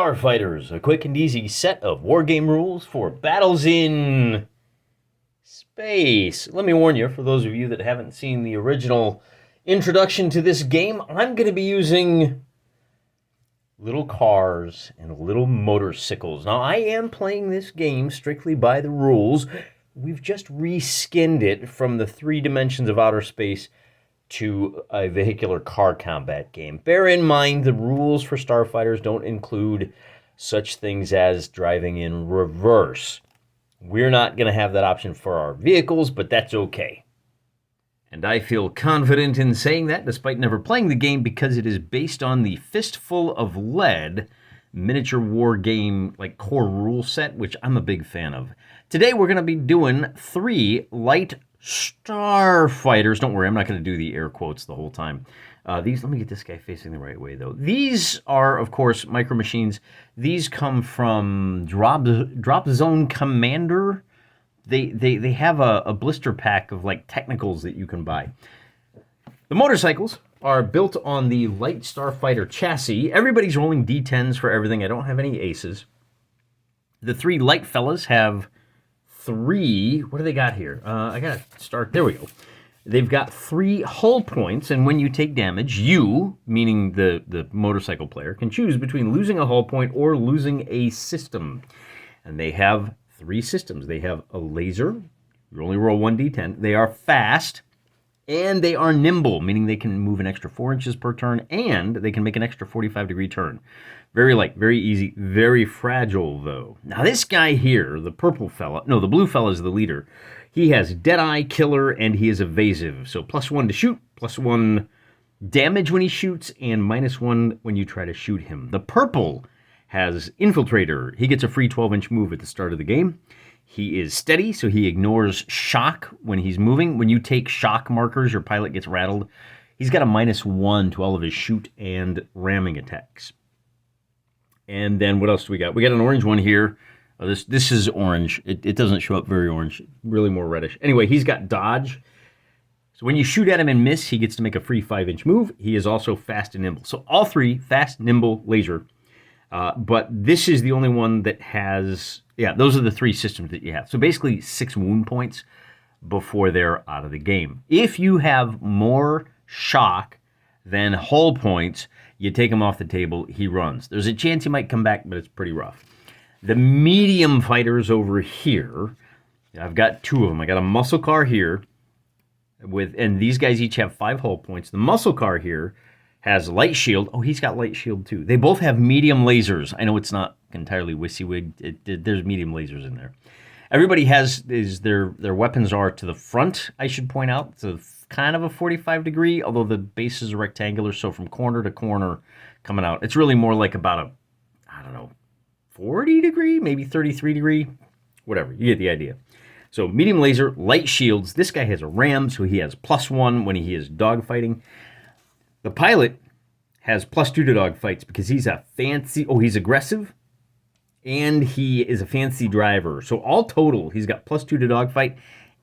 Starfighters, a quick and easy set of wargame rules for battles in space. Let me warn you, for those of you that haven't seen the original introduction to this game, I'm going to be using little cars and little motorcycles. Now, I am playing this game strictly by the rules. We've just reskinned it from the 3 dimensions of outer space to a vehicular car combat game. Bear in mind, the rules for Starfighters don't include such things as driving in reverse. We're not going to have that option for our vehicles, but that's okay. And I feel confident in saying that, despite never playing the game, because it is based on the Fistful of Lead miniature war game like core rule set, which I'm a big fan of. Today we're going to be doing 3 light Starfighters. Don't worry, I'm not going to do the air quotes the whole time. Let me get this guy facing the right way, though. These are, of course, Micro Machines. These come from Drop Zone Commander. They have a blister pack of like technicals that you can buy. The motorcycles are built on the Light Starfighter chassis. Everybody's rolling D10s for everything. I don't have any aces. The 3 light fellas have 3, what do they got here? I gotta start, there we go. They've got 3 hull points, and when you take damage, you, meaning the motorcycle player, can choose between losing a hull point or losing a system. And they have 3 systems. They have a laser, you only roll 1d10. They are fast, and they are nimble, meaning they can move an extra 4 inches per turn, and they can make an extra 45-degree turn. Very light, very easy, very fragile, though. Now, this guy here, the purple fella, no, the blue fella is the leader. He has Deadeye, Killer, and he is evasive. So +1 to shoot, +1 damage when he shoots, and -1 when you try to shoot him. The purple has Infiltrator. He gets a free 12-inch move at the start of the game. He is steady, so he ignores shock when he's moving. When you take shock markers, your pilot gets rattled. He's got a -1 to all of his shoot and ramming attacks. And then what else do we got? We got an orange one here. This is orange. It doesn't show up very orange. Really more reddish. Anyway, he's got dodge. So when you shoot at him and miss, he gets to make a free 5-inch move. He is also fast and nimble. So all 3, fast, nimble, laser. But this is the only one that has... Yeah, those are the 3 systems that you have. So basically 6 wound points before they're out of the game. If you have more shock than hull points, you take him off the table, he runs. There's a chance he might come back, but it's pretty rough. The medium fighters over here, I've got 2 of them. I got a muscle car here, and these guys each have 5 hull points. The muscle car here has light shield. Oh, he's got light shield too. They both have medium lasers. I know it's not entirely WYSIWYG. There's medium lasers in there. Everybody has their weapons are to the front, I should point out. It's a kind of a 45-degree, although the base is rectangular, so from corner to corner coming out. It's really more like about a, I don't know, 40-degree, maybe 33-degree, whatever. You get the idea. So medium laser, light shields. This guy has a ram, so he has +1 when he is dogfighting. The pilot has +2 to dogfights because he's a fancy, he's aggressive, and he is a fancy driver. So all total, he's got +2 to dogfight,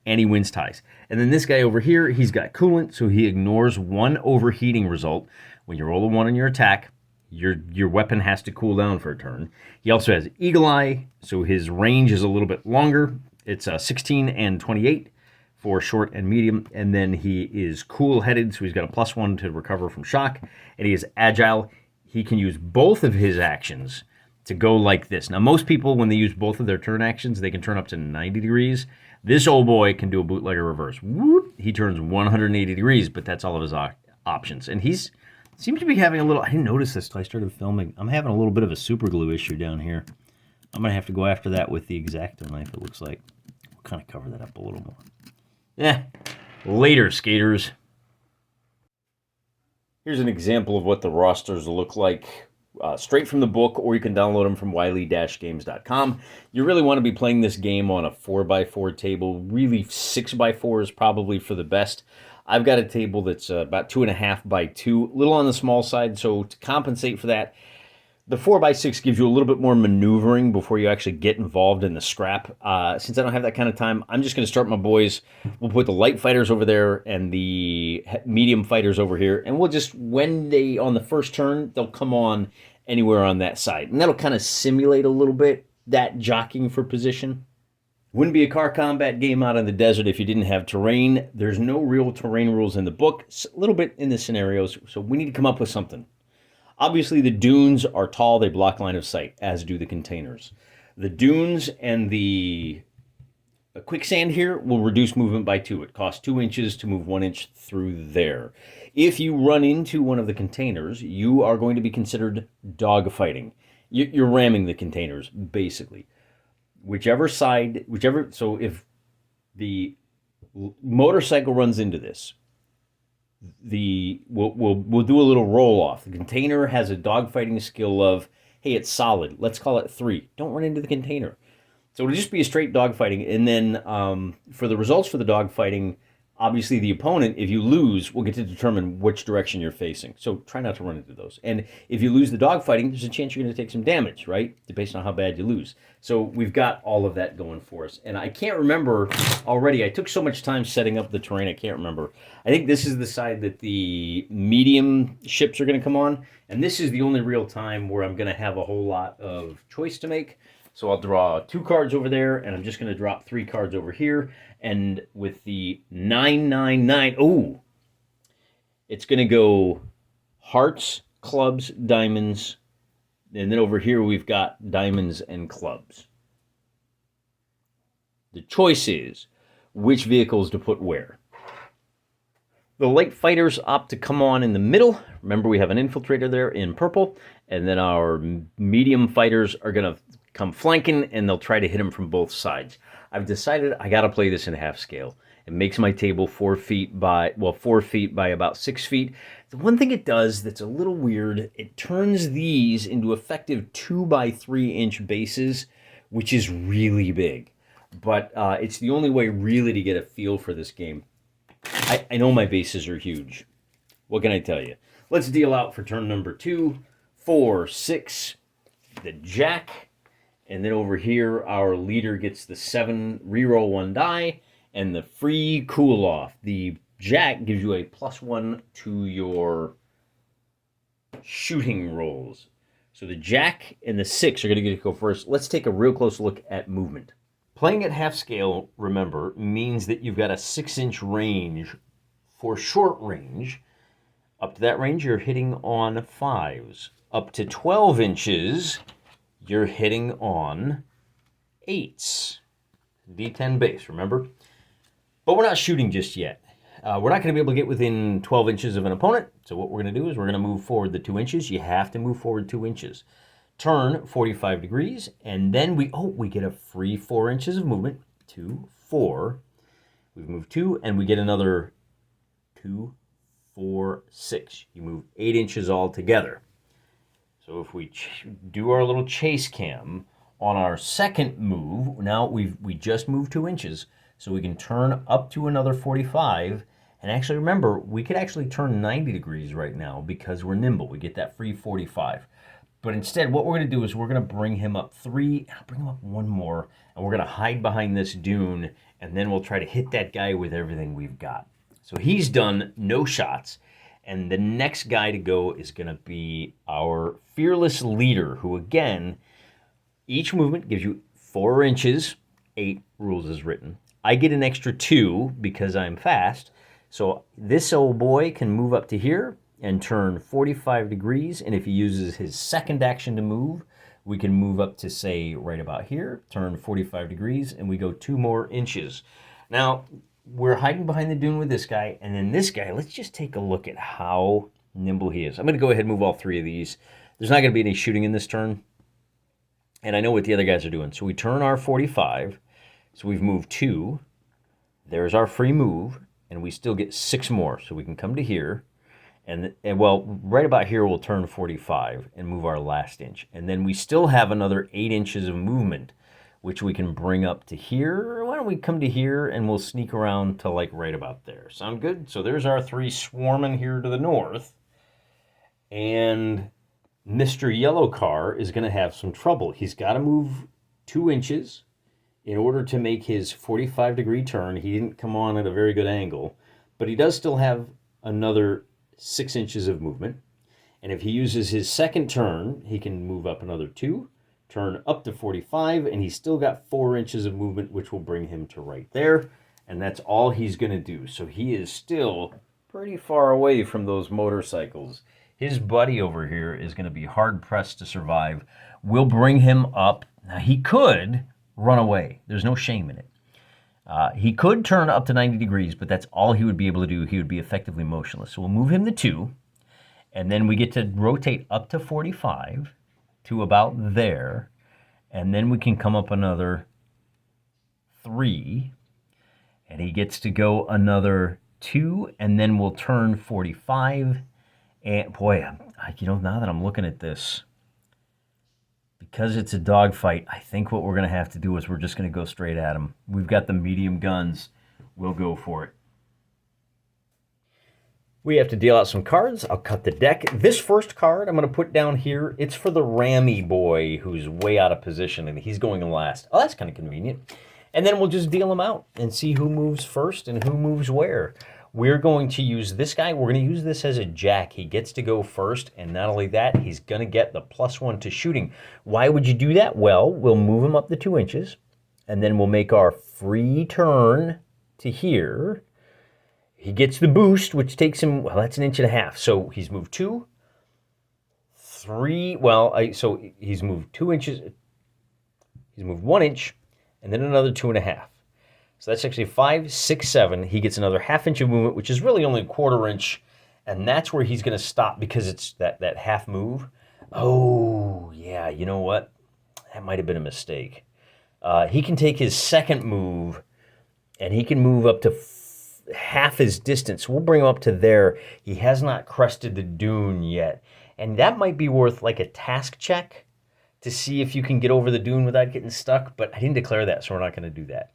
and he wins ties. And then this guy over here, he's got coolant, so he ignores 1 overheating result. When you roll a 1 on your attack, your weapon has to cool down for a turn. He also has Eagle Eye, so his range is a little bit longer. It's 16 and 28 for short and medium. And then he is cool-headed, so he's got a +1 to recover from shock. And he is agile. He can use both of his actions to go like this. Now, most people, when they use both of their turn actions, they can turn up to 90 degrees. This old boy can do a bootlegger reverse. Whoop! He turns 180 degrees, but that's all of his options. And he's seems to be having a little... I didn't notice this until I started filming. I'm having a little bit of a super glue issue down here. I'm going to have to go after that with the X-Acto knife, it looks like. We'll kind of cover that up a little more. Later, skaters. Here's an example of what the rosters look like straight from the book, or you can download them from wiley-games.com. You really want to be playing this game on a 4x4 table. Really, 6x4 is probably for the best. I've got a table that's about 2.5 by 2, a little on the small side, so to compensate for that, The 4x6 gives you a little bit more maneuvering before you actually get involved in the scrap. Since I don't have that kind of time, I'm just going to start my boys. We'll put the light fighters over there and the medium fighters over here. And we'll just, when they, on the first turn, they'll come on anywhere on that side. And that'll kind of simulate a little bit that jockeying for position. Wouldn't be a car combat game out in the desert if you didn't have terrain. There's no real terrain rules in the book, a little bit in the scenarios, so we need to come up with something. Obviously, the dunes are tall. They block line of sight, as do the containers. The dunes and the quicksand here will reduce movement by 2. It costs 2 inches to move 1 inch through there. If you run into one of the containers, you are going to be considered dogfighting. You're ramming the containers, basically. Whichever side, so if the motorcycle runs into this, we'll do a little roll off. The container has a dogfighting skill of, hey, it's solid. Let's call it 3. Don't run into the container. So it'll just be a straight dogfighting. And then for the results for the dogfighting, obviously the opponent, if you lose, will get to determine which direction you're facing. So try not to run into those. And if you lose the dogfighting, there's a chance you're going to take some damage, right? Based on how bad you lose. So we've got all of that going for us. And I can't remember already. I took so much time setting up the terrain, I can't remember. I think this is the side that the medium ships are going to come on. And this is the only real time where I'm going to have a whole lot of choice to make. So I'll draw 2 cards over there, and I'm just going to drop 3 cards over here. And with the 999, oh, it's going to go hearts, clubs, diamonds, and then over here we've got diamonds and clubs. The choice is which vehicles to put where. The light fighters opt to come on in the middle. Remember, we have an infiltrator there in purple, and then our medium fighters are going to come flanking, and they'll try to hit him from both sides. I've decided I got to play this in half scale. It makes my table 4 feet by about 6 feet. The one thing it does that's a little weird, it turns these into effective 2 by 3 inch bases, which is really big. But it's the only way really to get a feel for this game. I know my bases are huge. What can I tell you? Let's deal out for turn number 2, 4, 6, the jack. And then over here, our leader gets the 7, reroll 1 die, and the free cool off. The jack gives you a +1 to your shooting rolls. So the jack and the 6 are going to get to go first. Let's take a real close look at movement. Playing at half scale, remember, means that you've got a 6-inch range for short range. Up to that range, you're hitting on 5s. Up to 12 inches, you're hitting on 8s. D10 base, remember? But we're not shooting just yet. We're not going to be able to get within 12 inches of an opponent. So what we're going to do is we're going to move forward the 2 inches. You have to move forward 2 inches. Turn 45 degrees, and then we get a free 4 inches of movement. 2, 4. We've moved 2, and we get another 2, 4, 6. You move 8 inches all together. So if we do our little chase cam on our second move, now we just moved 2 inches, so we can turn up to another 45. And actually, remember, we could actually turn 90 degrees right now because we're nimble. We get that free 45. But instead, what we're going to do is we're going to bring him up 3, bring him up 1 more, and we're going to hide behind this dune, and then we'll try to hit that guy with everything we've got. So he's done no shots, and the next guy to go is going to be our fearless leader, who, again, each movement gives you 4 inches, 8 rules is written. I get an extra 2 because I'm fast, so this old boy can move up to here and turn 45 degrees, and if he uses his second action to move, we can move up to, say, right about here, turn 45 degrees, and we go 2 more inches. Now, we're hiding behind the dune with this guy, and then this guy, let's just take a look at how nimble he is. I'm going to go ahead and move all 3 of these. There's not going to be any shooting in this turn, and I know what the other guys are doing. So we turn our 45, so we've moved 2. There's our free move, and we still get 6 more, so we can come to here. And well, right about here, we'll turn 45 and move our last inch. And then we still have another 8 inches of movement, which we can bring up to here. Why don't we come to here and we'll sneak around to like right about there. Sound good? So there's our 3 swarming here to the north. And Mr. Yellow Car is going to have some trouble. He's got to move 2 inches in order to make his 45-degree turn. He didn't come on at a very good angle, but he does still have another 6 inches of movement. And if he uses his second turn, he can move up another 2, turn up to 45, and he's still got 4 inches of movement, which will bring him to right there. And that's all he's going to do. So he is still pretty far away from those motorcycles. His buddy over here is going to be hard-pressed to survive. We'll bring him up. Now, he could run away. There's no shame in it. He could turn up to 90 degrees, but that's all he would be able to do. He would be effectively motionless. So we'll move him to 2, and then we get to rotate up to 45 to about there, and then we can come up another 3, and he gets to go another 2, and then we'll turn 45. And boy, now that I'm looking at this, because it's a dogfight, I think what we're going to have to do is we're just going to go straight at him. We've got the medium guns. We'll go for it. We have to deal out some cards. I'll cut the deck. This first card I'm going to put down here, it's for the Rammy boy who's way out of position, and he's going last. Oh, that's kind of convenient. And then we'll just deal them out and see who moves first and who moves where. We're going to use this guy. We're going to use this as a jack. He gets to go first, and not only that, he's going to get the +1 to shooting. Why would you do that? Well, we'll move him up to 2 inches, and then we'll make our free turn to here. He gets the boost, which takes him, well, that's 1.5 inches. So he's moved 2, 3, so he's moved 2 inches. He's moved 1 inch, and then another 2.5. So that's actually 5, 6, 7. He gets another 1/2 inch of movement, which is really only 1/4 inch. And that's where he's going to stop because it's that half move. Oh, yeah, you know what? That might have been a mistake. He can take his second move, and he can move up to half his distance. We'll bring him up to there. He has not crested the dune yet. And that might be worth like a task check to see if you can get over the dune without getting stuck. But I didn't declare that, so we're not going to do that.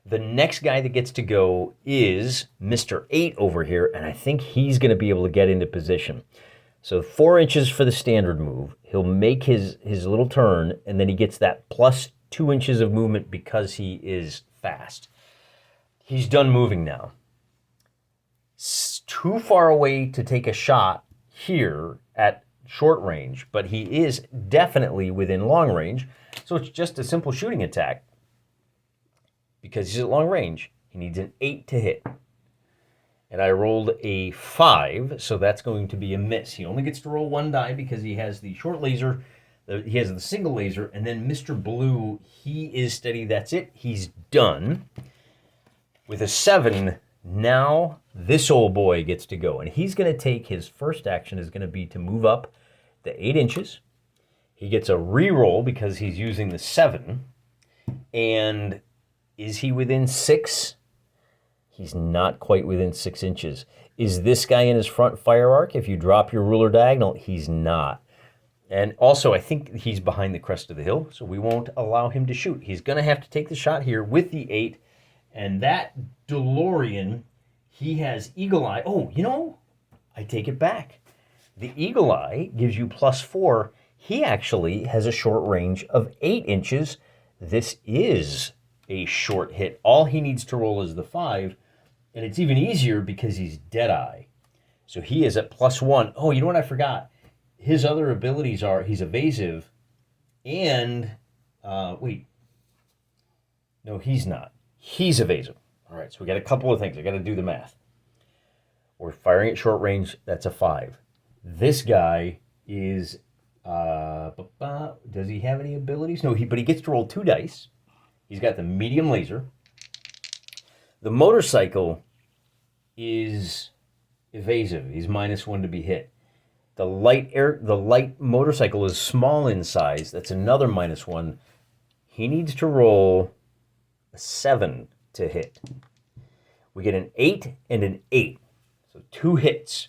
The next guy that gets to go is Mr. 8 over here, and I think he's going to be able to get into position. So 4 inches for the standard move. He'll make his little turn, and then he gets that +2 inches of movement because he is fast. He's done moving now. It's too far away to take a shot here at short range, but he is definitely within long range, so it's just a simple shooting attack. Because he's at long range, he needs an 8 to hit. And I rolled a 5, so that's going to be a miss. He only gets to roll 1 die because he has the short laser, he has the single laser, and then Mr. Blue, he is steady, that's it. He's done. With a 7, now this old boy gets to go. And he's going to take his first action is going to be to move up the 8 inches. He gets a re-roll because he's using the 7. And is he within 6? He's not quite within 6 inches. Is this guy in his front fire arc? If you drop your ruler diagonal, he's not. And also, I think he's behind the crest of the hill, so we won't allow him to shoot. He's going to have to take the shot here with the 8. And that DeLorean, he has Eagle Eye. Oh, I take it back. The Eagle Eye gives you +4. He actually has a short range of 8 inches. This is a short hit. All he needs to roll is the 5, and it's even easier because he's Deadeye. So he is at +1. Oh, you know what I forgot? His other abilities are he's evasive, and wait. No, he's not. He's evasive. All right, so we got a couple of things. I got to do the math. We're firing at short range. That's a 5. This guy is, does he have any abilities? No, but he gets to roll 2 dice. He's got the medium laser. The motorcycle is evasive. He's -1 to be hit. The light motorcycle is small in size. That's another -1. He needs to roll a 7 to hit. We get an 8 and an 8. So 2 hits.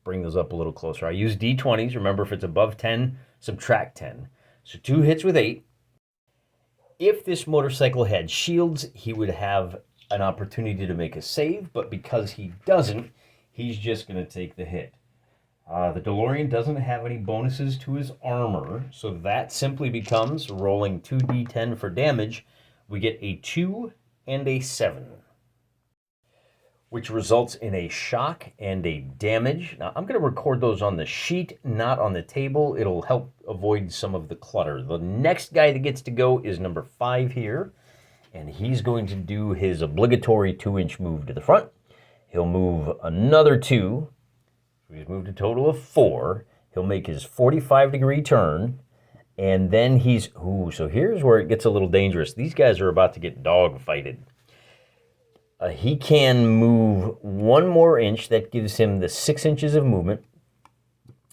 Bring those up a little closer. I use D20s. Remember, if it's above 10, subtract 10. So 2 hits with 8. If this motorcycle had shields, he would have an opportunity to make a save, but because he doesn't, he's just going to take the hit. The DeLorean doesn't have any bonuses to his armor, so that simply becomes rolling 2d10 for damage. We get a 2 and a 7. which results in a shock and a damage. Now, I'm going to record those on the sheet, not on the table. It'll help avoid some of the clutter. The next guy that gets to go is number 5 here, and he's going to do his obligatory 2-inch move to the front. He'll move another 2. So he's moved a total of 4. He'll make his 45-degree turn, and then he's... Ooh, so here's where it gets a little dangerous. These guys are about to get dog-fighted. He can move 1 more inch. That gives him the 6 inches of movement.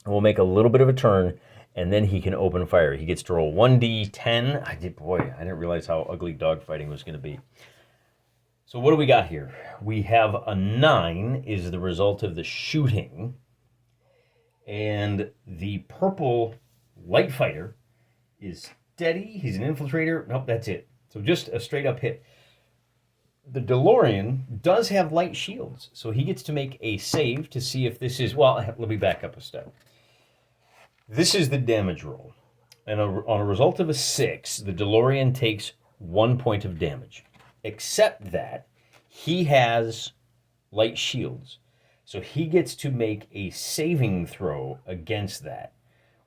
We'll make a little bit of a turn, and then he can open fire. He gets to roll 1d10. I didn't realize how ugly dogfighting was going to be. So what do we got here? We have a 9 is the result of the shooting, and the purple light fighter is steady. He's an infiltrator. Nope, that's it. So just a straight up hit. The DeLorean does have light shields, so he gets to make a save to see if this is... Well, let me back up a step. This is the damage roll. And on a result of a 6, the DeLorean takes 1 point of damage. Except that he has light shields. So he gets to make a saving throw against that.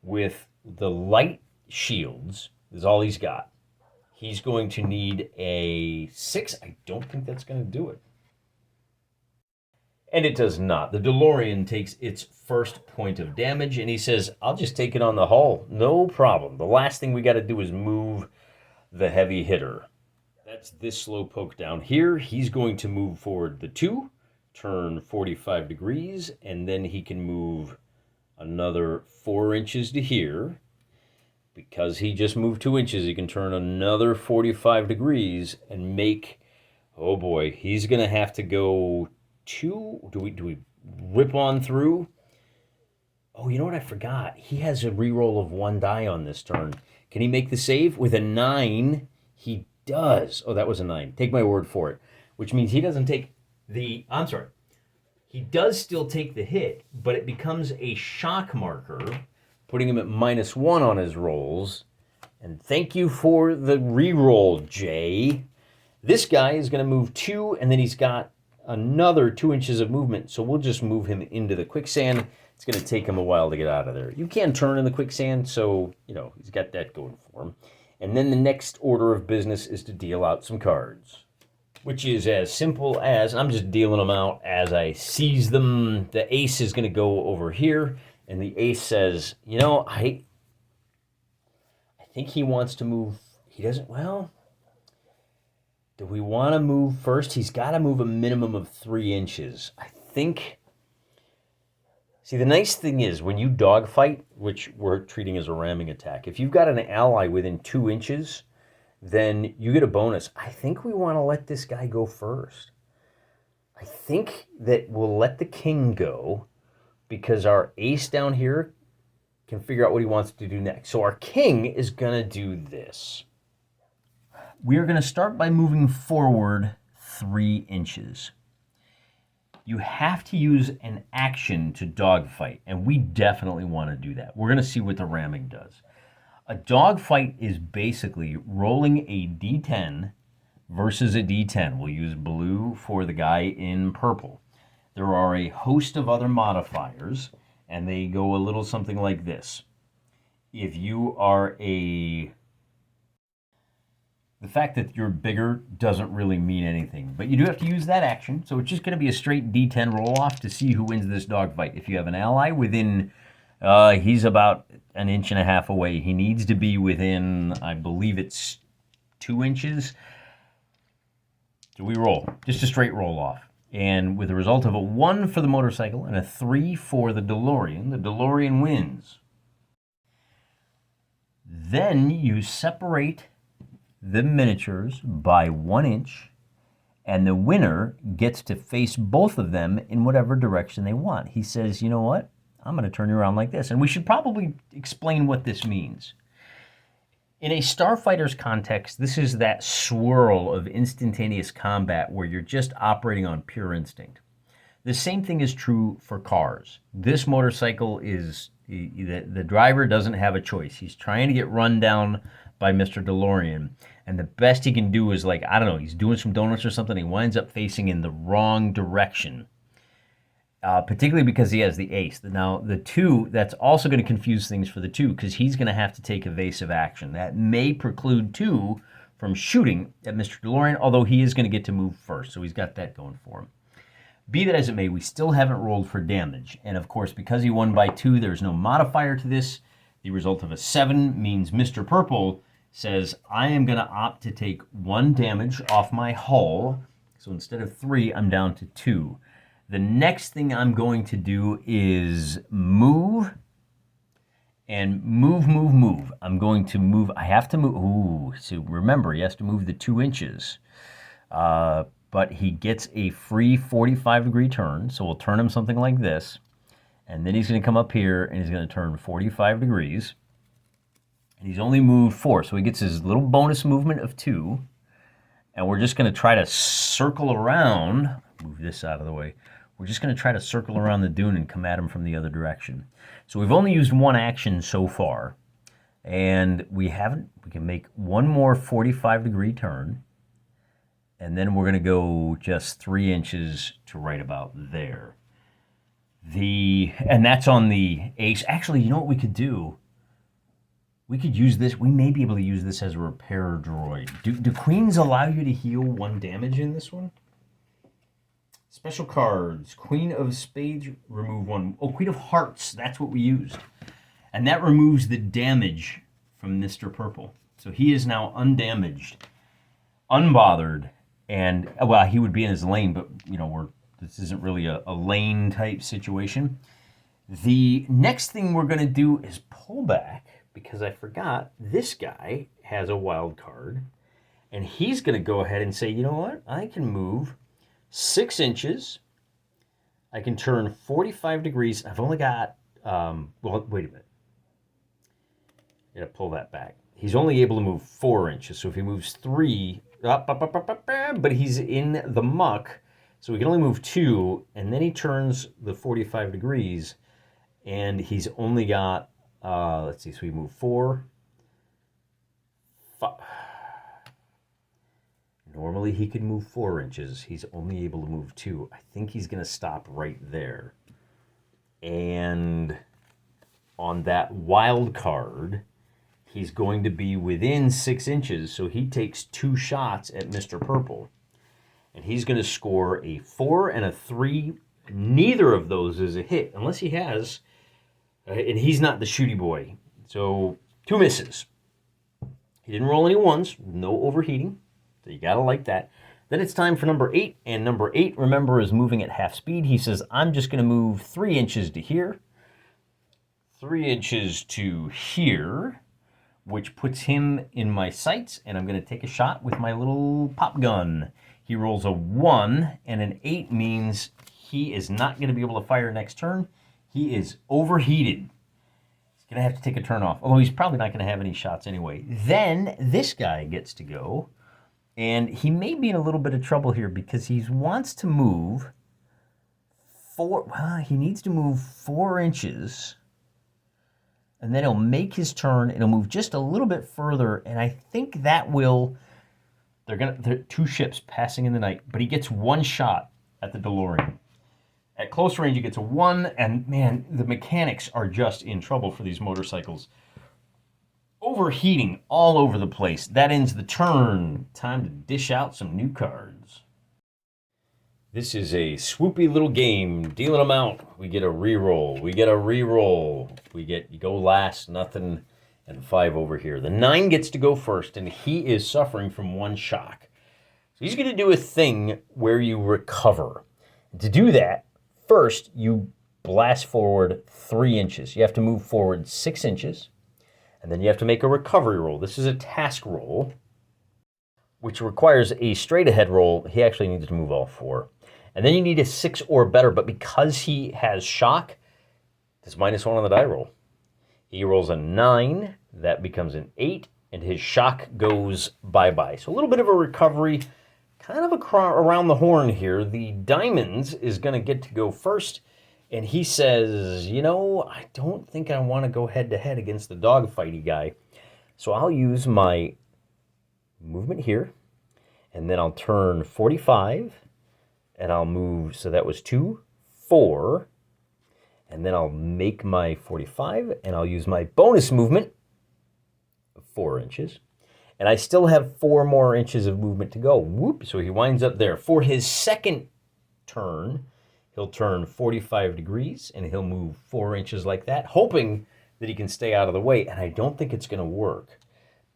With the light shields, is all he's got. He's going to need a 6. I don't think that's going to do it. And it does not. The DeLorean takes its first point of damage, and he says, I'll just take it on the hull. No problem. The last thing we got to do is move the heavy hitter. That's this slowpoke down here. He's going to move forward the 2, turn 45 degrees, and then he can move another 4 inches to here. Because he just moved 2 inches, he can turn another 45 degrees and make... Oh boy, he's going to have to go 2... Do we rip on through? Oh, you know what I forgot? He has a reroll of 1 die on this turn. Can he make the save? With a 9, he does. Oh, that was a 9. Take my word for it. Which means he doesn't take the... I'm sorry. He does still take the hit, but it becomes a shock marker, putting him at -1 on his rolls. And thank you for the reroll, Jaye. This guy is going to move 2, and then he's got another 2 inches of movement, so we'll just move him into the quicksand. It's going to take him a while to get out of there. You can turn in the quicksand, so, he's got that going for him. And then the next order of business is to deal out some cards, which is as simple as, I'm just dealing them out as I seize them. The ace is going to go over here. And the ace says, I think he wants to move. He doesn't, well, do we want to move first? He's got to move a minimum of 3 inches. I think, see, the nice thing is when you dogfight, which we're treating as a ramming attack, if you've got an ally within 2 inches, then you get a bonus. I think we want to let this guy go first. I think that we'll let the king go, because our ace down here can figure out what he wants to do next. So our king is going to do this. We are going to start by moving forward 3 inches. You have to use an action to dogfight, and we definitely want to do that. We're going to see what the ramming does. A dogfight is basically rolling a d10 versus a d10. We'll use blue for the guy in purple. There are a host of other modifiers, and they go a little something like this. If you are the fact that you're bigger doesn't really mean anything, but you do have to use that action, so it's just going to be a straight D10 roll-off to see who wins this dogfight. If you have an ally within, he's about 1.5 inches away. He needs to be within, I believe it's 2 inches. So we roll, just a straight roll-off. And with a result of a 1 for the motorcycle and a 3 for the DeLorean wins. Then you separate the miniatures by 1 inch, and the winner gets to face both of them in whatever direction they want. He says, you know what? I'm going to turn you around like this. And we should probably explain what this means. In a Starfighters context, this is that swirl of instantaneous combat where you're just operating on pure instinct. The same thing is true for cars. This motorcycle is, the driver doesn't have a choice. He's trying to get run down by Mr. DeLorean. And the best he can do is, like, I don't know, he's doing some donuts or something. He winds up facing in the wrong direction, particularly because he has the ace. Now, the 2, that's also going to confuse things for the 2 because he's going to have to take evasive action. That may preclude 2 from shooting at Mr. DeLorean, although he is going to get to move first, so he's got that going for him. Be that as it may, we still haven't rolled for damage. And of course, because he won by 2, there's no modifier to this. The result of a 7 means Mr. Purple says, I am going to opt to take 1 damage off my hull. So instead of 3, I'm down to 2. The next thing I'm going to do is move. And move. I'm going to move. I have to move. Ooh, so remember, he has to move the 2 inches. But he gets a free 45-degree turn. So we'll turn him something like this. And then he's going to come up here and he's going to turn 45 degrees. And he's only moved 4. So he gets his little bonus movement of 2. And we're just going to try to circle around. Move this out of the way. We're just going to try to circle around the dune and come at him from the other direction. So we've only used 1 action so far. And we can make 1 more 45-degree turn. And then we're going to go just 3 inches to right about there. And that's on the ace. Actually, you know what we could do? We could use this. We may be able to use this as a repair droid. Do queens allow you to heal 1 damage in this one? Special cards. Queen of Spades, remove 1. Oh, Queen of Hearts. That's what we used. And that removes the damage from Mr. Purple. So he is now undamaged, unbothered, and, well, he would be in his lane, but, you know, this isn't really a lane-type situation. The next thing we're going to do is pull back, because I forgot this guy has a wild card, and he's going to go ahead and say, you know what, I can move 6 inches. I can turn 45 degrees. I've only got, well, wait a minute. I'm going to pull that back. He's only able to move 4 inches, so if he moves 3, but he's in the muck, so he can only move 2, and then he turns the 45 degrees, and he's only got, let's see, so we move 4, 5. Normally he could move 4 inches. He's only able to move 2. I think he's going to stop right there. And on that wild card, he's going to be within 6 inches, so he takes 2 shots at Mr. Purple. And he's going to score a 4 and a 3. Neither of those is a hit, unless he has, and he's not the shooty boy. So 2 misses. He didn't roll any 1s, no overheating. So you got to like that. Then it's time for number 8, and number 8, remember, is moving at half speed. He says, I'm just going to move 3 inches to here, 3 inches to here, which puts him in my sights, and I'm going to take a shot with my little pop gun. He rolls a 1, and an 8 means he is not going to be able to fire next turn. He is overheated. He's going to have to take a turn off, although he's probably not going to have any shots anyway. Then this guy gets to go, and he may be in a little bit of trouble here because he wants to move 4, well, he needs to move 4 inches, and then he'll make his turn, and he'll move just a little bit further, and I think that will, they're 2 ships passing in the night, but he gets 1 shot at the DeLorean. At close range, he gets a 1, and man, the mechanics are just in trouble for these motorcycles. Overheating all over the place. That ends the turn. Time to dish out some new cards. This is a swoopy little game. Dealing them out. We get a reroll. We get a reroll. You go last, nothing, and 5 over here. The 9 gets to go first, and he is suffering from 1 shock. So he's going to do a thing where you recover. To do that, first, you blast forward 3 inches. You have to move forward 6 inches. And then you have to make a recovery roll. This is a task roll, which requires a straight ahead roll. He actually needs to move all 4. And then you need a 6 or better, but because he has shock, there's -1 on the die roll. He rolls a 9, that becomes an 8, and his shock goes bye-bye. So a little bit of a recovery, kind of around the horn here. The diamonds is going to get to go first. And he says, you know, I don't think I want to go head-to-head against the dogfighty guy. So I'll use my movement here, and then I'll turn 45, and I'll move, so that was 2, 4, and then I'll make my 45, and I'll use my bonus movement of 4 inches. And I still have 4 more inches of movement to go. Whoop, so he winds up there. For his second turn, he'll turn 45 degrees, and he'll move 4 inches like that, hoping that he can stay out of the way. And I don't think it's going to work,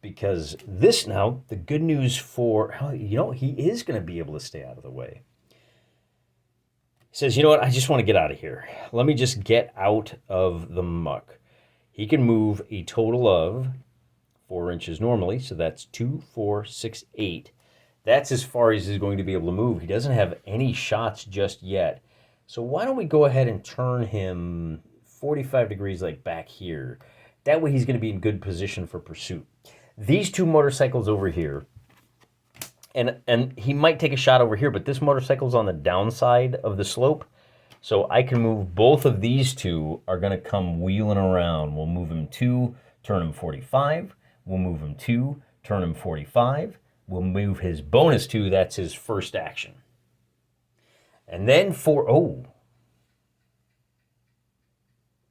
because this now, the good news for, he is going to be able to stay out of the way. He says, you know what, I just want to get out of here. Let me just get out of the muck. He can move a total of 4 inches normally, so that's 2, 4, 6, 8. That's as far as he's going to be able to move. He doesn't have any shots just yet. So why don't we go ahead and turn him 45 degrees like back here. That way he's going to be in good position for pursuit. These 2 motorcycles over here, and he might take a shot over here, but this motorcycle's on the downside of the slope, so I can move both of these 2 are going to come wheeling around. We'll move him 2, turn him 45. We'll move him 2, turn him 45. We'll move his bonus 2, that's his first action. And then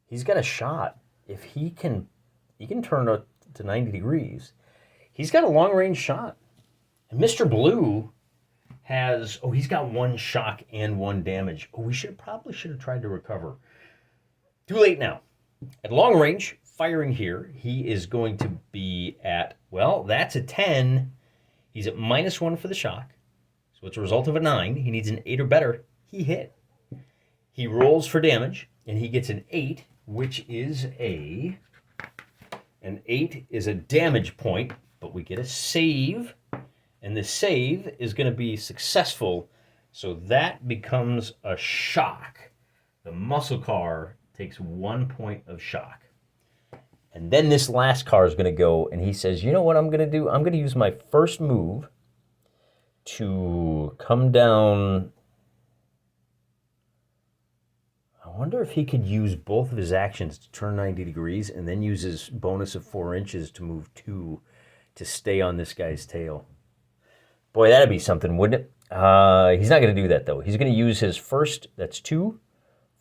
he's got a shot. If he can turn it to 90 degrees. He's got a long-range shot. And Mr. Blue has, he's got 1 shock and 1 damage. We probably should have tried to recover. Too late now. At long range, firing here, he is going to be at, that's a 10. He's at -1 for the shock. So it's a result of a 9. He needs an 8 or better. He hit. He rolls for damage, and he gets an 8, which is an 8 is a damage point, but we get a save, and the save is going to be successful, so that becomes a shock. The muscle car takes 1 point of shock. And then this last car is going to go, and he says, you know what I'm going to do? I'm going to use my first move to come down. I wonder if he could use both of his actions to turn 90 degrees and then use his bonus of 4 inches to move 2 to stay on this guy's tail. Boy, that'd be something, wouldn't it? He's not going to do that, though. He's going to use his first, that's 2,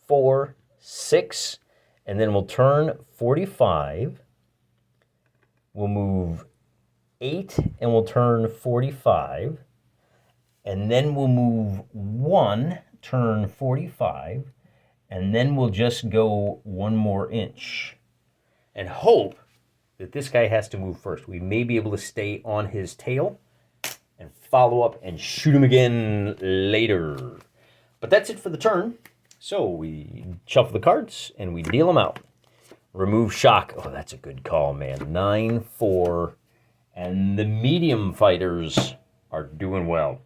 4, 6, and then we'll turn 45. We'll move 8, and we'll turn 45. And then we'll move 1, turn 45, and then we'll just go 1 more inch and hope that this guy has to move first. We may be able to stay on his tail and follow up and shoot him again later. But that's it for the turn. So we shuffle the cards and we deal them out. Remove shock. That's a good call, man. 9, 4, and the medium fighters are doing well.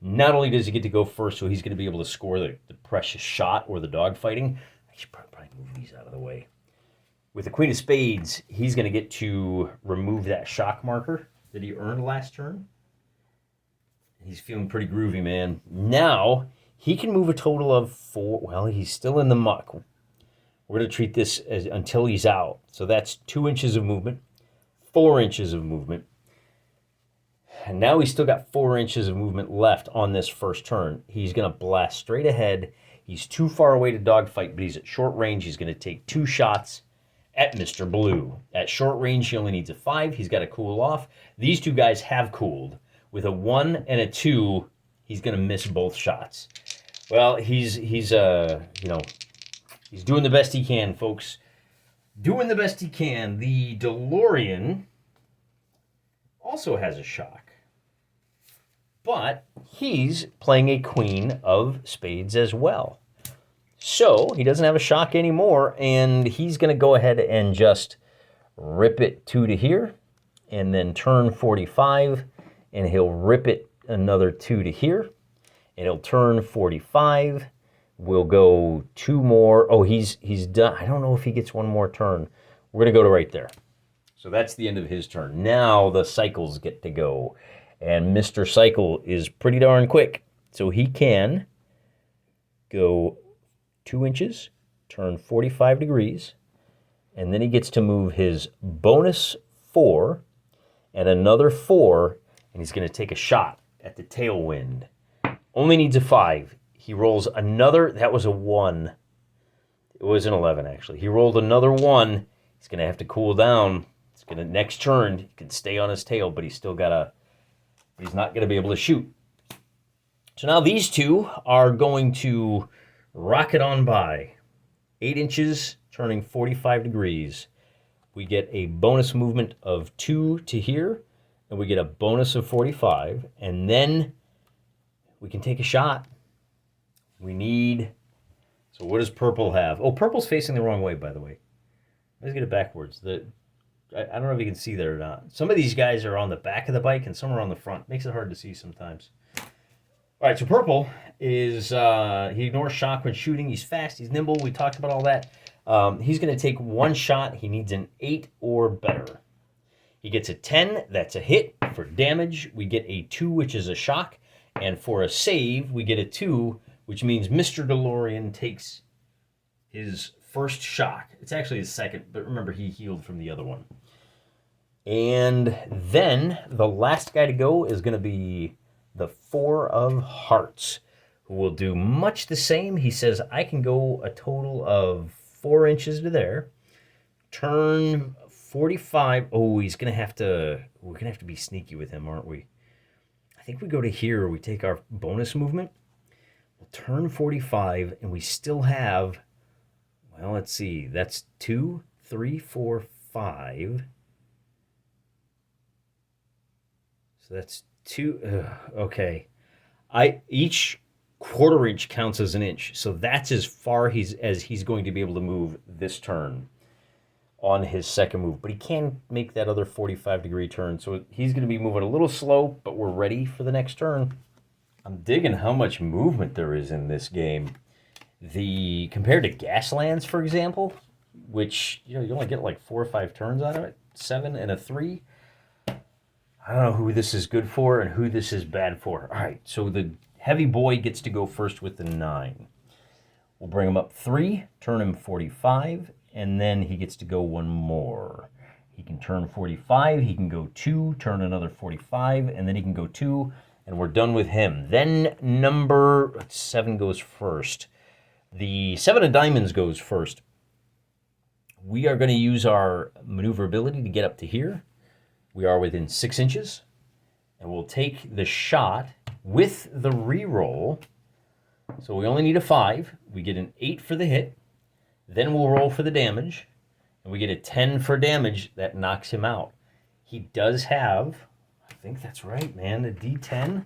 Not only does he get to go first, so he's going to be able to score the precious shot or the dog fighting. I should probably move these out of the way. With the Queen of Spades, he's going to get to remove that shock marker that he earned last turn. He's feeling pretty groovy, man. Now, he can move a total of 4. He's still in the muck. We're going to treat this as until he's out. So that's 2 inches of movement, 4 inches of movement. And now he's still got 4 inches of movement left on this first turn. He's going to blast straight ahead. He's too far away to dogfight, but he's at short range. He's going to take 2 shots at Mr. Blue. At short range, he only needs a 5. He's got to cool off. These 2 guys have cooled. With a 1 and a 2, he's going to miss both shots. Well, he's doing the best he can, folks. Doing the best he can. The DeLorean also has a shock, but he's playing a Queen of Spades as well. So he doesn't have a shock anymore, and he's going to go ahead and just rip it 2 to here, and then turn 45, and he'll rip it another 2 to here, and he'll turn 45. We'll go 2 more. He's done. I don't know if he gets 1 more turn. We're going to go to right there. So that's the end of his turn. Now the cycles get to go. And Mr. Cycle is pretty darn quick. So he can go 2 inches, turn 45 degrees, and then he gets to move his bonus 4 and another 4, and he's going to take a shot at the tailwind. Only needs a 5. He rolls another, that was a 1. It was an 11, actually. He rolled another 1. He's going to have to cool down. It's going to, next turn, he can stay on his tail, but he's still got to, he's not going to be able to shoot. So now these two are going to rocket on by. 8 inches, turning 45 degrees. We get a bonus movement of 2 to here, and we get a bonus of 45, and then we can take a shot. We need, so what does purple have? Oh, purple's facing the wrong way, by the way. Let's get it backwards. I don't know if you can see that or not. Some of these guys are on the back of the bike, and some are on the front. Makes it hard to see sometimes. All right, so purple is, he ignores shock when shooting. He's fast, he's nimble. We talked about all that. He's going to take 1 shot. He needs an 8 or better. He gets a 10. That's a hit. For damage, we get a 2, which is a shock. And for a save, we get a 2, which means Mr. DeLorean takes his first shock. It's actually his second, but remember, he healed from the other one. And then the last guy to go is going to be the 4 of Hearts, who will do much the same. He says, I can go a total of 4 inches to there. Turn 45. Oh, he's going to have to, we're going to have to be sneaky with him, aren't we? I think we go to here, we take our bonus movement. We'll turn 45, and we still have, well, let's see, that's 2, 3, 4, 5. So that's 2, okay. Each quarter inch counts as an inch, so that's as far as he's going to be able to move this turn on his second move. But he can make that other 45-degree turn, so he's going to be moving a little slow, but we're ready for the next turn. I'm digging how much movement there is in this game. Compared to Gaslands, for example, which you only get like 4 or 5 turns out of it, 7 and a 3. I don't know who this is good for and who this is bad for. All right, so the heavy boy gets to go first with the 9. We'll bring him up 3, turn him 45, and then he gets to go 1 more. He can turn 45, he can go 2, turn another 45, and then he can go 2, and we're done with him. Then number 7 goes first. The 7 of Diamonds goes first. We are going to use our maneuverability to get up to here. We are within 6 inches, and we'll take the shot with the reroll. So we only need a 5. We get an 8 for the hit. Then we'll roll for the damage, and we get a 10 for damage. That knocks him out. He does have, I think that's right, man, a D10.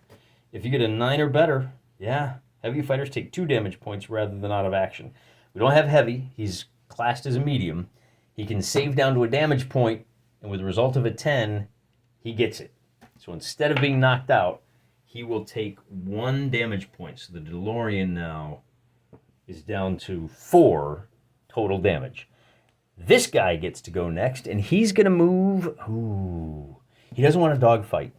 If you get a 9 or better, yeah, heavy fighters take 2 damage points rather than out of action. We don't have heavy. He's classed as a medium. He can save down to a damage point, and with the result of a 10, he gets it. So instead of being knocked out, he will take 1 damage point. So the DeLorean now is down to 4 total damage. This guy gets to go next, and he's going to move. Ooh, he doesn't want a dogfight.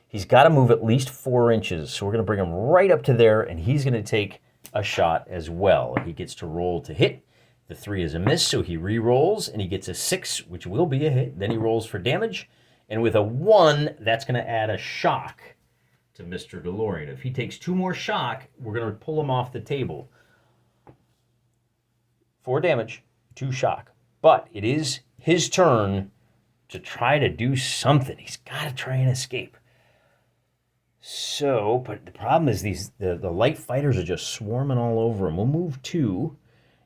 He's got to move at least 4 inches. So we're going to bring him right up to there, and he's going to take a shot as well. He gets to roll to hit. The 3 is a miss, so he re-rolls, and he gets a 6, which will be a hit. Then he rolls for damage, and with a 1, that's going to add a shock to Mr. DeLorean. If he takes 2 more shock, we're going to pull him off the table. 4 damage, 2 shock. But it is his turn to try to do something. He's got to try and escape. So, but the problem is the light fighters are just swarming all over him. We'll move 2,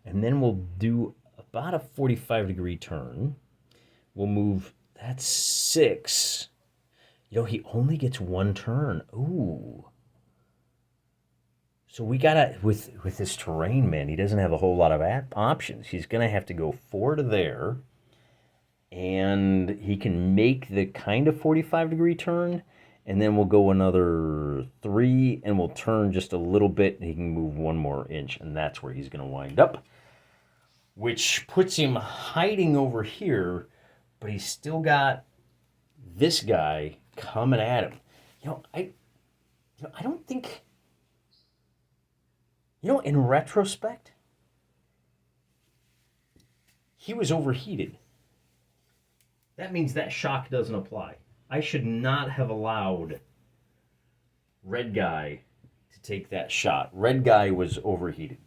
and then we'll do about a 45-degree turn. We'll move, that's 6. He only gets 1 turn. Ooh. So we gotta, with this terrain, man, he doesn't have a whole lot of options. He's gonna have to go 4 to there, and he can make the kind of 45-degree turn, and then we'll go another 3, and we'll turn just a little bit, and he can move 1 more inch, and that's where he's gonna wind up, which puts him hiding over here, but he's still got this guy coming at him. I don't think. In retrospect, he was overheated. That means that shock doesn't apply. I should not have allowed red guy to take that shot. Red guy was overheated.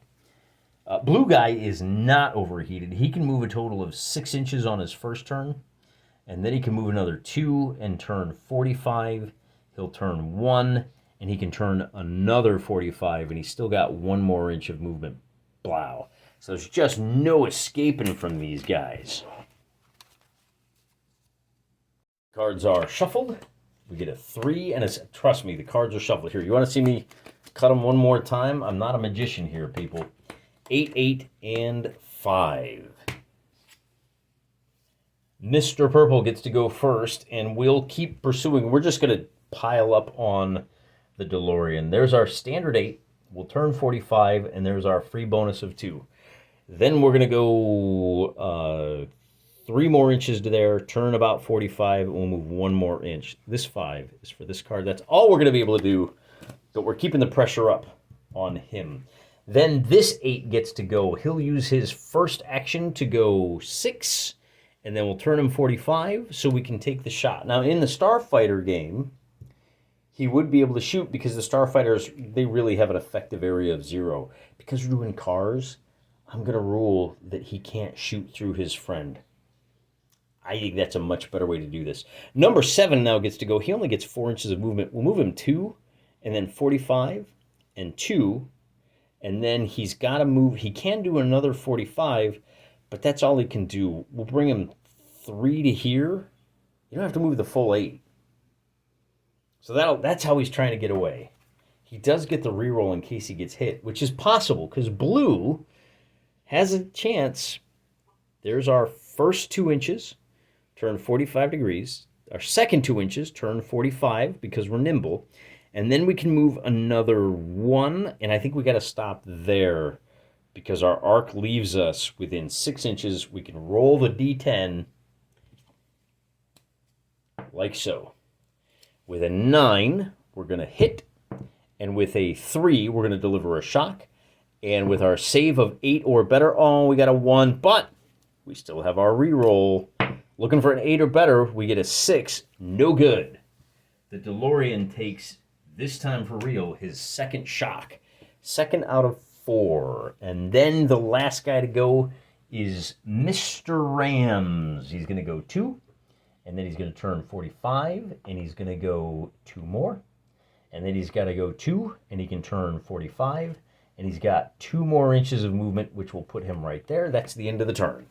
Blue guy is not overheated. He can move a total of 6 inches on his first turn, and then he can move another 2 and turn 45. He'll turn 1, and he can turn another 45, and he's still got 1 more inch of movement. Blow. So there's just no escaping from these guys. Cards are shuffled. We get a 3 and a... Trust me, the cards are shuffled. Here, you want to see me cut them one more time? I'm not a magician here, people. 8, 8, and 5. Mr. Purple gets to go first, and we'll keep pursuing. We're just going to pile up on the DeLorean. There's our standard 8. We'll turn 45, and there's our free bonus of 2. Then we're going to go 3 more inches to there, turn about 45, and we'll move 1 more inch. This 5 is for this card. That's all we're going to be able to do, but we're keeping the pressure up on him. Then this 8 gets to go. He'll use his first action to go 6, and then we'll turn him 45 so we can take the shot. Now, in the Starfighter game, he would be able to shoot because the Starfighters, they really have an effective area of 0. Because we're doing cars, I'm going to rule that he can't shoot through his friend. I think that's a much better way to do this. Number 7 now gets to go. He only gets 4 inches of movement. We'll move him 2, and then 45, and 2, and then he's got to move. He can do another 45, but that's all he can do. We'll bring him 3 to here. You don't have to move the full 8. So that's how he's trying to get away. He does get the reroll in case he gets hit, which is possible because blue has a chance. There's our first 2 inches, turn 45 degrees. Our second 2 inches, turn 45 because we're nimble. And then we can move another 1, and I think we got to stop there because our arc leaves us within 6 inches. We can roll the D10 like so. With a 9, we're going to hit, and with a 3, we're going to deliver a shock. And with our save of 8 or better, oh, we got a 1, but we still have our reroll. Looking for an 8 or better, we get a 6, no good. The DeLorean takes, this time for real, his second shock. 2nd out of 4. And then the last guy to go is Mr. Rams. He's going to go 2, and then he's going to turn 45, and he's going to go 2 more. And then he's got to go 2, and he can turn 45. And he's got 2 more inches of movement, which will put him right there. That's the end of the turn.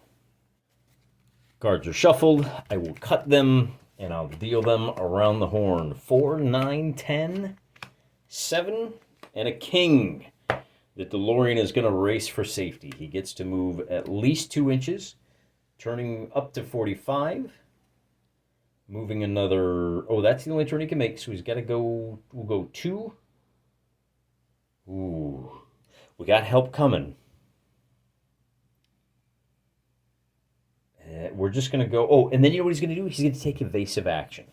Cards are shuffled. I will cut them, and I'll deal them around the horn. 4, 9, 10, 7, and a king. The DeLorean is going to race for safety. He gets to move at least 2 inches, turning up to 45. Moving another... Oh, that's the only turn he can make, so he's got to go... We'll go 2. Ooh. We got help coming. We're just going to go... Oh, and then you know what he's going to do? He's going to take evasive action.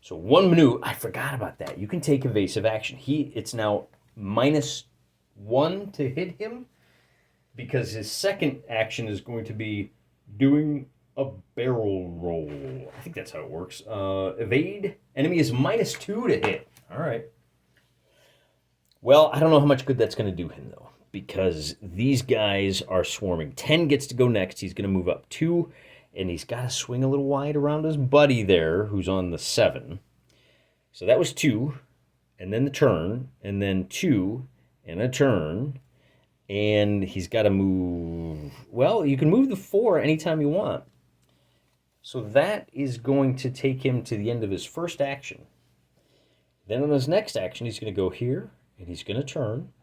So 1 minute... I forgot about that. You can take evasive action. It's now -1 to hit him because his second action is going to be doing a barrel roll. I think that's how it works. Evade. Enemy is -2 to hit. All right. Well, I don't know how much good that's going to do him, though, because these guys are swarming. 10 gets to go next. He's going to move up 2, and he's got to swing a little wide around his buddy there, who's on the 7. So that was 2, and then the turn, and then 2, and a turn, and he's got to move... Well, you can move the 4 anytime you want. So that is going to take him to the end of his first action. Then on his next action, he's going to go here, and he's going to turn,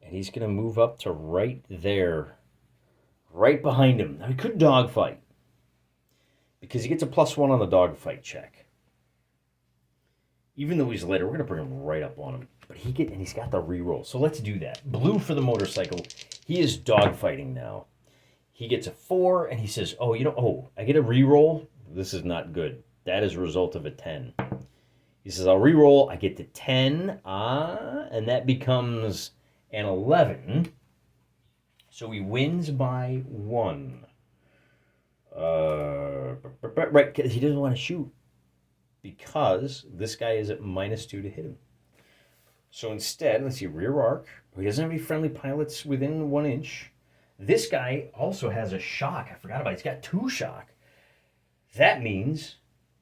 and he's going to move up to right there, right behind him. Now, he could dogfight, because he gets a +1 on the dogfight check. Even though he's later, we're going to bring him right up on him. But he's got the reroll, so let's do that. Blue for the motorcycle. He is dogfighting now. He gets a 4, and he says, I get a reroll? This is not good. That is a result of a 10. He says, I'll reroll. I get to 10. And that becomes an 11. So he wins by 1. Right, he doesn't want to shoot because this guy is at -2 to hit him. So instead, let's see, rear arc. He doesn't have any friendly pilots within 1 inch. This guy also has a shock. I forgot about it. He's got 2 shock. That means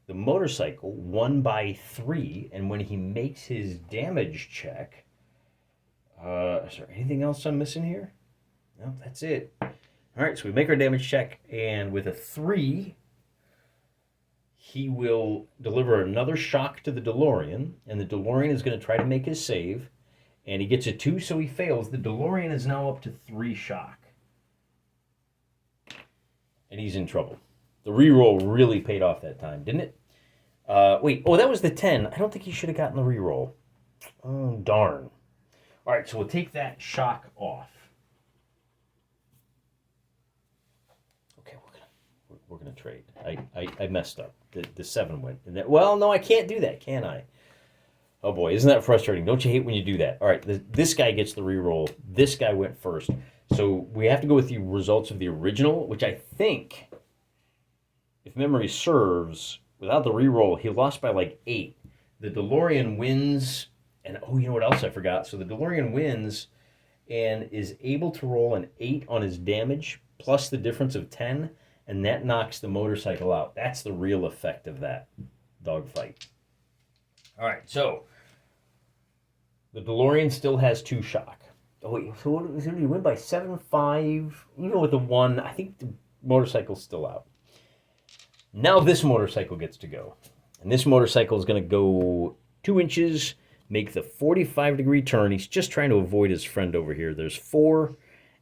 the motorcycle won by 3, and when he makes his damage check, is there anything else I'm missing here? No, that's it. All right, so we make our damage check, and with a 3, he will deliver another shock to the DeLorean, and the DeLorean is going to try to make his save, and he gets a 2, so he fails. The DeLorean is now up to 3 shock, and he's in trouble. The reroll really paid off that time, didn't it? Wait, oh, that was the 10. I don't think he should have gotten the reroll. Oh, darn. All right, so we'll take that shock off. Okay, we're gonna trade. I messed up. The 7 went. Well, no, I can't do that, can I? Oh boy, isn't that frustrating? Don't you hate when you do that? All right, this guy gets the reroll. This guy went first. So we have to go with the results of the original, which I think, if memory serves, without the reroll, he lost by like 8. The DeLorean wins, and oh, you know what else I forgot? So the DeLorean wins and is able to roll an 8 on his damage, plus the difference of 10, and that knocks the motorcycle out. That's the real effect of that dogfight. All right, so the DeLorean still has 2 shock. Oh, wait, so what did he win by 7-5? Even with the 1, I think the motorcycle's still out. Now this motorcycle gets to go. And this motorcycle is going to go 2 inches, make the 45-degree turn. He's just trying to avoid his friend over here. There's 4,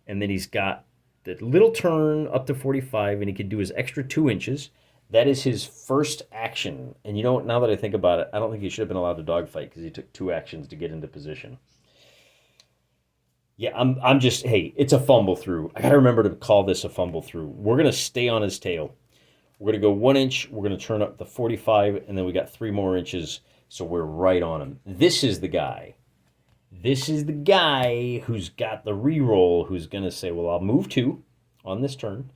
and then he's got the little turn up to 45, and he can do his extra 2 inches. That is his first action. And you know what, now that I think about it, I don't think he should have been allowed to dogfight because he took 2 actions to get into position. Yeah, I'm just, hey, it's a fumble through. I got to remember to call this a fumble through. We're going to stay on his tail. We're going to go 1 inch. We're going to turn up the 45, and then we got 3 more inches, so we're right on him. This is the guy. This is the guy who's got the reroll, who's going to say, well, I'll move 2 on this turn.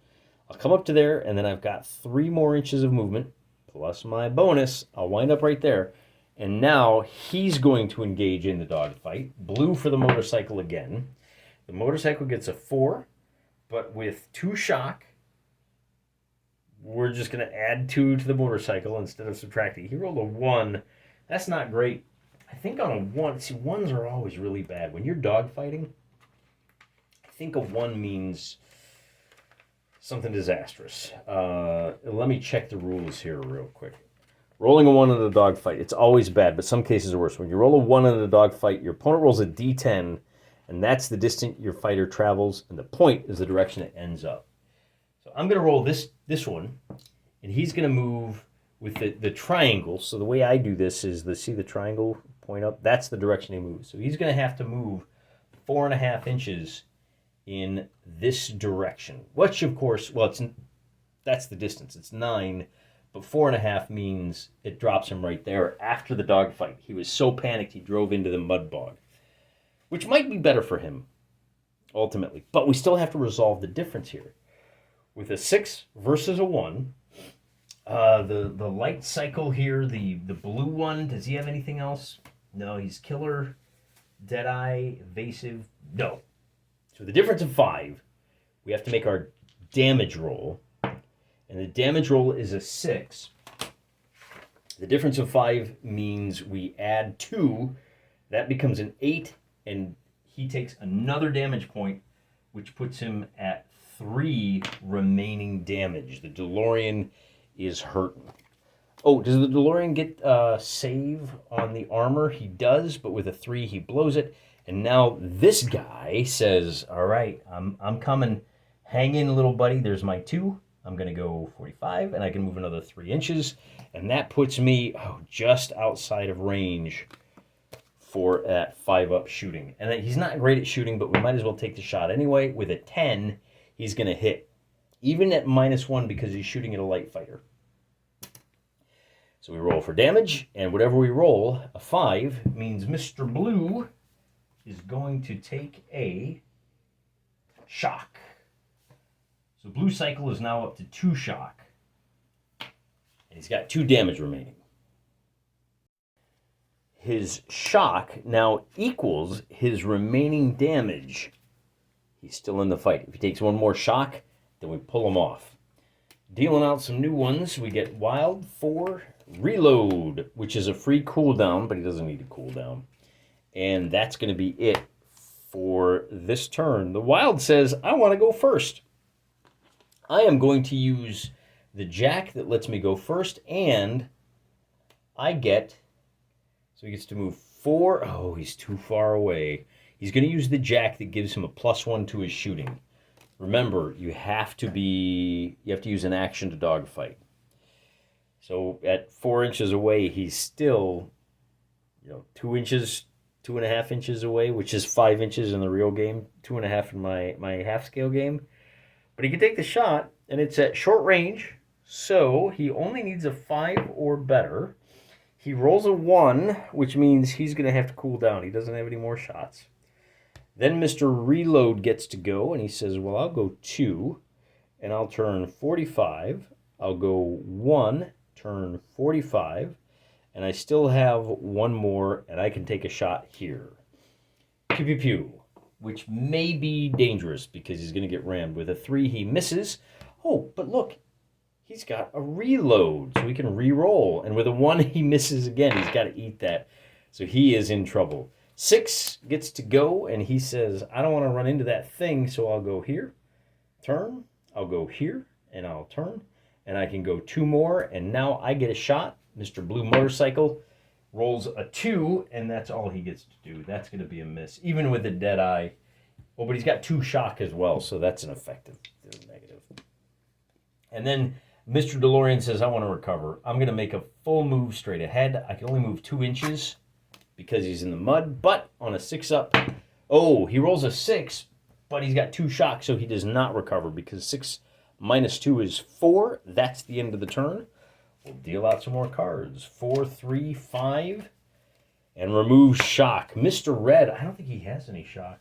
I'll come up to there, and then I've got 3 more inches of movement, plus my bonus. I'll wind up right there. And now he's going to engage in the dogfight. Blue for the motorcycle again. The motorcycle gets a 4, but with 2 shock, we're just going to add 2 to the motorcycle instead of subtracting. He rolled a 1. That's not great. I think on a 1, see, 1s are always really bad. When you're dogfighting, I think a 1 means something disastrous. Let me check the rules here real quick. Rolling a 1 in a dogfight, it's always bad, but some cases are worse. When you roll a 1 in a dogfight, your opponent rolls a d10, and that's the distance your fighter travels, and the point is the direction it ends up. So I'm going to roll this one, and he's going to move with the triangle. So the way I do this is, see the triangle point up? That's the direction he moves. So he's going to have to move 4.5 inches in this direction, which of course, well, that's the distance. It's 9, but 4.5 means it drops him right there after the dogfight. He was so panicked he drove into the mud bog, which might be better for him ultimately, but we still have to resolve the difference here. With a 6 versus a 1, the light cycle here, the blue one, does he have anything else? No, he's killer, deadeye, evasive, no. So the difference of 5, we have to make our damage roll, and the damage roll is a 6. The difference of 5 means we add 2, that becomes an 8, and he takes another damage point, which puts him at 3 remaining damage. The DeLorean is hurting. Oh, does the DeLorean get save on the armor? He does, but with a 3, he blows it. And now this guy says, all right, I'm coming. Hang in, little buddy. There's my 2. I'm going to go 45, and I can move another 3 inches. And that puts me just outside of range for that 5-up shooting. And he's not great at shooting, but we might as well take the shot anyway. With a 10, he's going to hit, even at -1 because he's shooting at a light fighter. So we roll for damage, and whatever we roll, a 5 means Mr. Blue is going to take a shock. So blue cycle is now up to 2 shock. And he's got 2 damage remaining. His shock now equals his remaining damage. He's still in the fight. If he takes 1 more shock, then we pull him off. Dealing out some new ones, we get Wild 4 Reload, which is a free cooldown, but he doesn't need a cooldown. And that's going to be it for this turn. The Wild says, I want to go first. I am going to use the Jack that lets me go first, and I get, so he gets to move 4. Oh, he's too far away. He's going to use the Jack that gives him a +1 to his shooting. Remember, you have to use an action to dogfight. So at 4 inches away, he's still, 2 inches, 2.5 inches away, which is 5 inches in the real game, 2.5 in my half-scale game. But he can take the shot, and it's at short range, so he only needs a 5 or better. He rolls a 1, which means he's going to have to cool down. He doesn't have any more shots. Then Mr. Reload gets to go, and he says, well, I'll go 2, and I'll turn 45. I'll go 1, turn 45, and I still have 1 more, and I can take a shot here. Pew, pew, pew, which may be dangerous because he's going to get rammed. With a 3, he misses. Oh, but look, he's got a reload, so he can re-roll. And with a 1, he misses again. He's got to eat that. So he is in trouble. 6 gets to go, and he says, I don't want to run into that thing, so I'll go here, turn, I'll go here, and I'll turn, and I can go 2 more, and now I get a shot. Mr. Blue Motorcycle rolls a 2, and that's all he gets to do. That's going to be a miss, even with the dead eye. Well, but he's got 2 shock as well, so that's an effective negative. And then Mr. DeLorean says, I want to recover. I'm going to make a full move straight ahead. I can only move 2 inches. Because he's in the mud, but on a 6-up, oh, he rolls a 6, but he's got 2 shocks, so he does not recover because 6 minus 2 is 4. That's the end of the turn. We'll deal out some more cards. 4, 3, 5, and remove shock. Mr. Red, I don't think he has any shock.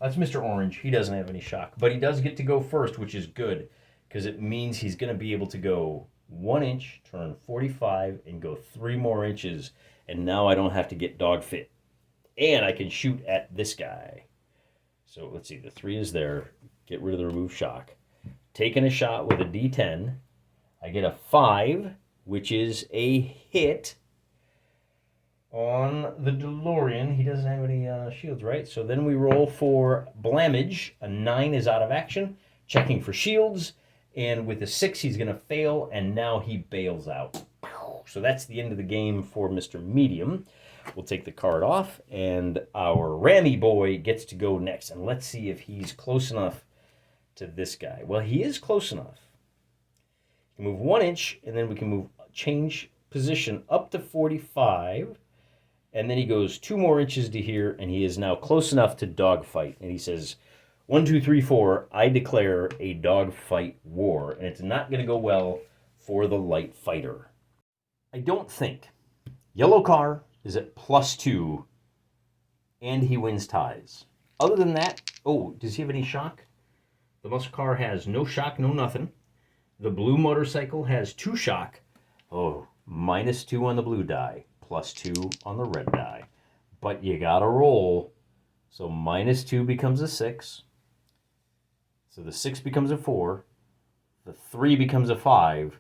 That's Mr. Orange. He doesn't have any shock, but he does get to go first, which is good because it means he's going to be able to go 1 inch, turn 45, and go 3 more inches. And now I don't have to get dog fit. And I can shoot at this guy. So let's see, the 3 is there. Get rid of the remove shock. Taking a shot with a D10. I get a 5, which is a hit on the DeLorean. He doesn't have any shields, right? So then we roll for blamage. A 9 is out of action. Checking for shields. And with a 6, he's going to fail. And now he bails out. So that's the end of the game for Mr. Medium. We'll take the card off, and our Rammy boy gets to go next. And let's see if he's close enough to this guy. Well, he is close enough. You can move 1 inch, and then we can change position up to 45. And then he goes 2 more inches to here, and he is now close enough to dogfight. And he says, 1, 2, 3, 4, I declare a dogfight war. And it's not going to go well for the light fighter. I don't think. Yellow car is at +2, and he wins ties. Other than that, oh, does he have any shock? The muscle car has no shock, no nothing. The blue motorcycle has 2 shock. Oh, -2 on the blue die, +2 on the red die. But you gotta roll. So -2 becomes a 6. So the 6 becomes a 4. The 3 becomes a 5.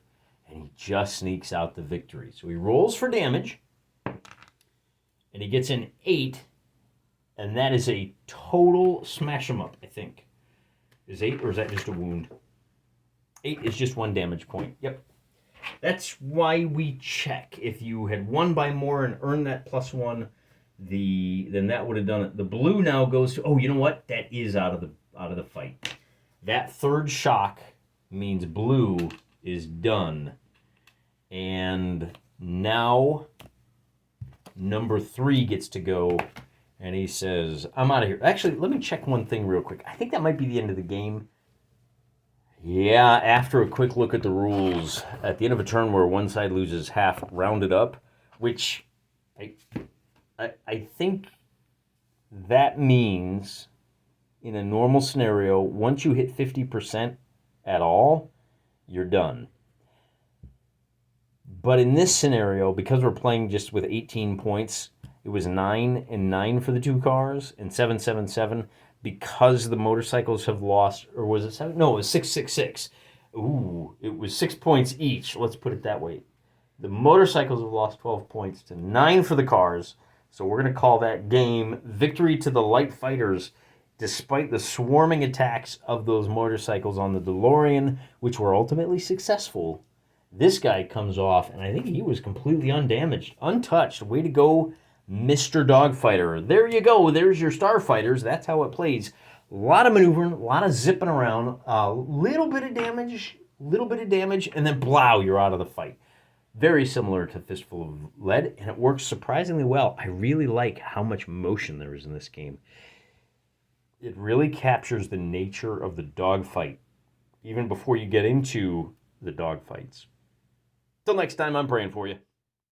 And he just sneaks out the victory. So he rolls for damage. And he gets an 8. And that is a total smash him up, I think. Is 8 or is that just a wound? 8 is just 1 damage point. Yep. That's why we check. If you had won by more and earned that +1, then that would have done it. The blue now goes to, oh, you know what? That is out of the fight. That 3rd shock means blue is done. And now number 3 gets to go, and he says, I'm out of here. Actually, let me check one thing real quick. I think that might be the end of the game. Yeah, after a quick look at the rules, at the end of a turn where one side loses half, rounded up, which I think that means in a normal scenario, once you hit 50%, at all, you're done. But in this scenario, because we're playing just with 18 points, it was 9 and 9 for the 2 cars and 7, 7, 7 because the motorcycles have lost, or was it 7? No, it was 6, 6, 6. Ooh, it was 6 points each. Let's put it that way. The motorcycles have lost 12 points to 9 for the cars. So we're going to call that game victory to the light fighters, despite the swarming attacks of those motorcycles on the DeLorean, which were ultimately successful. This guy comes off, and I think he was completely undamaged, untouched. Way to go, Mr. Dogfighter. There you go. There's your Starfighters. That's how it plays. A lot of maneuvering, a lot of zipping around, a little bit of damage, and then blow, you're out of the fight. Very similar to Fistful of Lead, and it works surprisingly well. I really like how much motion there is in this game. It really captures the nature of the dogfight, even before you get into the dogfights. Till next time, I'm praying for you.